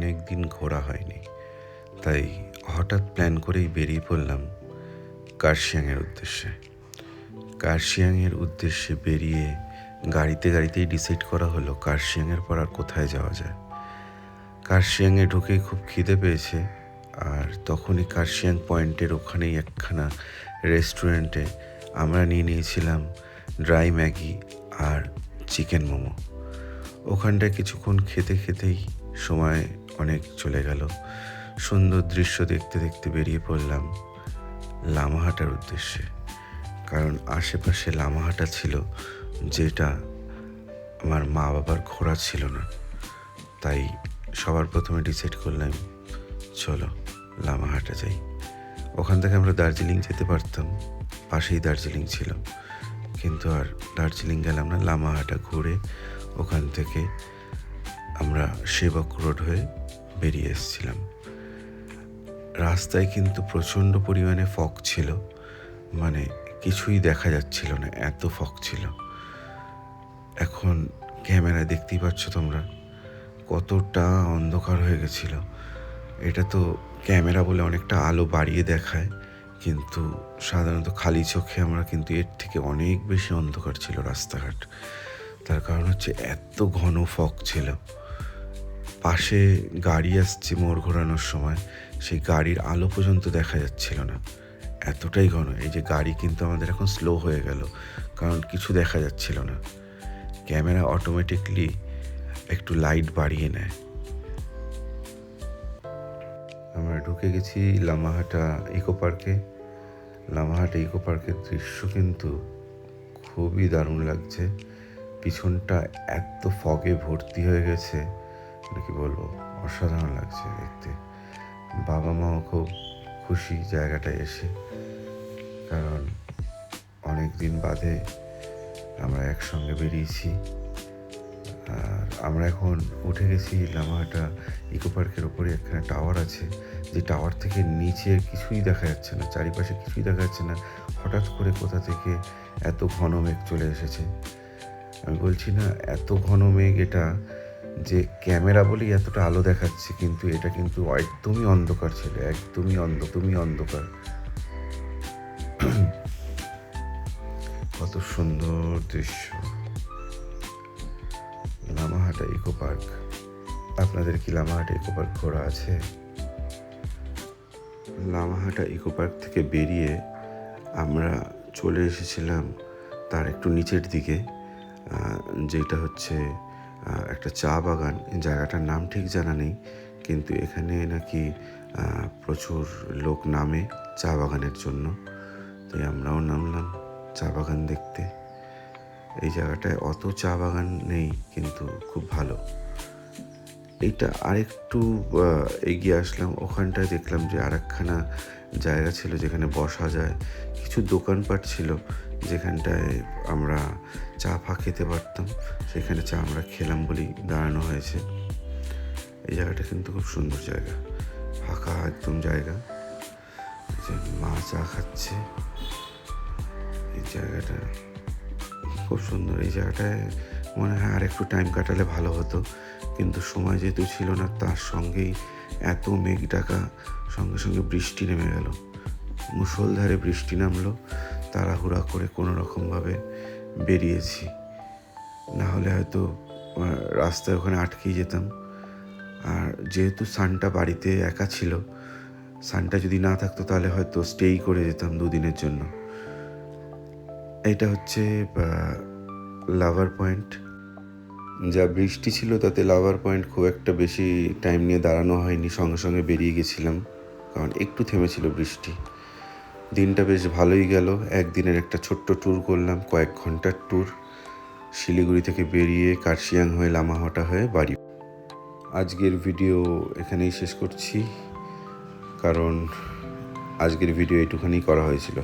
অনেক দিন ঘোরা হয়নি, তাই হঠাৎ প্ল্যান করেই বেরিয়ে পড়লাম কার্শিয়াংয়ের উদ্দেশ্যে বেরিয়ে গাড়িতেই ডিসাইড করা হলো কার্শিয়াংয়ের পর আর কোথায় যাওয়া যায়। কার্শিয়াংয়ে ঢুকেই খুব খিদে পেয়েছে, আর তখনই কার্শিয়াং পয়েন্টের ওখানেই একখানা রেস্টুরেন্টে আমরা নিয়েছিলাম ড্রাই ম্যাগি আর চিকেন মোমো। ওখানটায় কিছুক্ষণ খেতেই সময় অনেক চলে গেল। সুন্দর দৃশ্য দেখতে দেখতে বেরিয়ে পড়লাম লামাহাটার উদ্দেশ্যে, কারণ আশেপাশে লামাহাটা ছিল যেটা আমার মা বাবার ঘোরা ছিল না। তাই সবার প্রথমে ডিসাইড করলাম চলো লামাহাটা যাই। ওখান থেকে আমরা দার্জিলিং যেতে পারতাম, পাশেই দার্জিলিং ছিল, কিন্তু আর দার্জিলিং গেলাম না। লামাহাটা ঘুরে ওখান থেকে আমরা সেবক রোড হয়ে বেরিয়ে এসেছিলাম। রাস্তায় কিন্তু প্রচণ্ড পরিমাণে ফগ ছিল, মানে কিছুই দেখা যাচ্ছিল না, এত ফগ ছিল। এখন ক্যামেরায় দেখতেই পাচ্ছ তোমরা কতটা অন্ধকার হয়ে গেছিল। এটা তো ক্যামেরা বলে অনেকটা আলো বাড়িয়ে দেখায়, কিন্তু সাধারণত খালি চোখে আমরা কিন্তু এর থেকে অনেক বেশি অন্ধকার ছিল রাস্তাঘাট। তার কারণ হচ্ছে এত ঘন ফগ ছিল। পাশে গাড়ি আসছে মোড় ঘোরানোর সময়, সেই গাড়ির আলো পর্যন্ত দেখা যাচ্ছিল না, এতটাই ঘন। এই যে গাড়ি কিন্তু আমাদের এখন স্লো হয়ে গেল, কারণ কিছু দেখা যাচ্ছিল না। ক্যামেরা অটোমেটিকলি একটু লাইট বাড়িয়ে নেয়। আমরা ঢুকে গেছি লামাহাটা ইকো পার্কে। লামাহাটা ইকো পার্কের দৃশ্য কিন্তু খুবই দারুণ লাগছে। পিছনটা এত ফগে ভর্তি হয়ে গেছে, কি বলবো, অসাধারণ লাগছে দেখতে। বাবা মাও খুব খুশি জায়গাটায় এসে, কারণ অনেক দিন বাদে আমরা একসঙ্গে বেরিয়েছি। আর আমরা এখন উঠে গেছি লামাহাটা ইকো পার্কের ওপরে একখানে টাওয়ার আছে, যে টাওয়ার থেকে নিচে কিছুই দেখা যাচ্ছে না, চারিপাশে কিছুই দেখা যাচ্ছে না। হঠাৎ করে কোথা থেকে এত ঘন মেঘ চলে এসেছে। আমি বলছি না এত ঘন মেঘ, এটা যে ক্যামেরা বলেই এতটা আলো দেখাচ্ছে, কিন্তু এটা কিন্তু একদমই অন্ধকার ছিল, একদমই অন্ধকার। কত সুন্দর দৃশ্য। Lamahatta eco park. আপনাদের কি লামাহাটা ইকো পার্ক ঘোরা আছে? লামাহাটা ইকো পার্ক থেকে বেরিয়ে আমরা চলে এসেছিলাম তার একটু নিচের দিকে, যেটা হচ্ছে একটা চা বাগান। জায়গাটার নাম ঠিক জানা নেই, কিন্তু এখানে নাকি প্রচুর লোক নামে চা বাগানের জন্য। তাই আমরাও নামলাম চা বাগান দেখতে। এই জায়গাটায় অত চা বাগান নেই, কিন্তু খুব ভালো। এইটা আরেকটু এগিয়ে আসলাম, ওখানটায় দেখলাম যে আরেকখানা জায়গা ছিল যেখানে বসা যায়। কিছু দোকানপাট ছিল যেখানটায় আমরা চা খেতে পারতাম, সেখানে চা আমরা খেলাম বলেই দাঁড়ানো হয়েছে। এই জায়গাটা কিন্তু খুব সুন্দর জায়গা, ফাঁকা একদম জায়গা। যে মা চা খাচ্ছে, এই জায়গাটা খুব সুন্দর। এই জায়গাটায় মনে হয় আর একটু টাইম কাটালে ভালো হতো, কিন্তু সময় যেহেতু ছিল না, তার সঙ্গেই এত মেঘ ডাকা, সঙ্গে বৃষ্টি নেমে গেল। মুষলধারে বৃষ্টি নামলো। তাড়াহুড়া করে কোনো রকমভাবে বেরিয়েছি, না হলে হয়তো রাস্তায় ওখানে আটকেই যেতাম। আর যেহেতু সানটা বাড়িতে একা ছিল, সানটা যদি না থাকতো তাহলে হয়তো স্টেই করে যেতাম 2 দিনের জন্য। এটা হচ্ছে লাভার পয়েন্ট। যা বৃষ্টি ছিল তাতে লাভার পয়েন্ট খুব একটা বেশি টাইম নিয়ে দাঁড়ানো হয়নি, সঙ্গে বেরিয়ে গেছিলাম, কারণ একটু থেমেছিল বৃষ্টি। দিনটা বেশ ভালোই গেল। একদিনের একটা ছোট্ট ট্যুর করলাম, কয়েক ঘন্টার ট্যুর। শিলিগুড়ি থেকে বেরিয়ে কার্শিয়াং হয়ে লামাহাটা হয়ে বাড়ি। আজকের ভিডিও এখানেই শেষ করছি, কারণ আজকের ভিডিও এইটুখানি করা হয়েছিল।